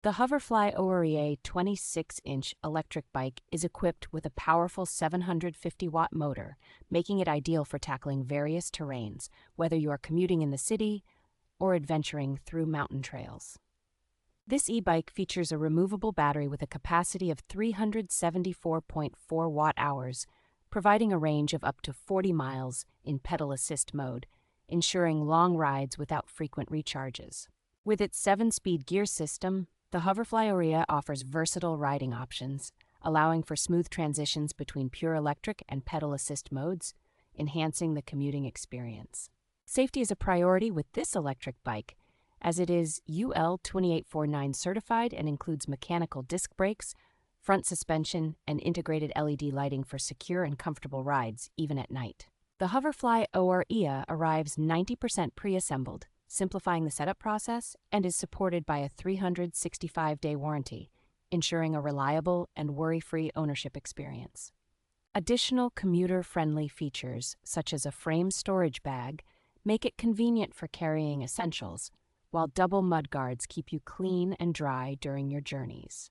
The Hoverfly OUREA 26-inch electric bike is equipped with a powerful 750-watt motor, making it ideal for tackling various terrains, whether you are commuting in the city or adventuring through mountain trails. This e-bike features a removable battery with a capacity of 374.4 watt-hours, providing a range of up to 40 miles in pedal assist mode, ensuring long rides without frequent recharges. With its 7-speed gear system, the Hoverfly OUREA offers versatile riding options, allowing for smooth transitions between pure electric and pedal assist modes, enhancing the commuting experience. Safety is a priority with this electric bike, as it is UL 2849 certified and includes mechanical disc brakes, front suspension, and integrated LED lighting for secure and comfortable rides, even at night. The Hoverfly OUREA arrives 90% pre-assembled, simplifying the setup process, and is supported by a 365-day warranty, ensuring a reliable and worry-free ownership experience. Additional commuter-friendly features, such as a frame storage bag, make it convenient for carrying essentials, while double mudguards keep you clean and dry during your journeys.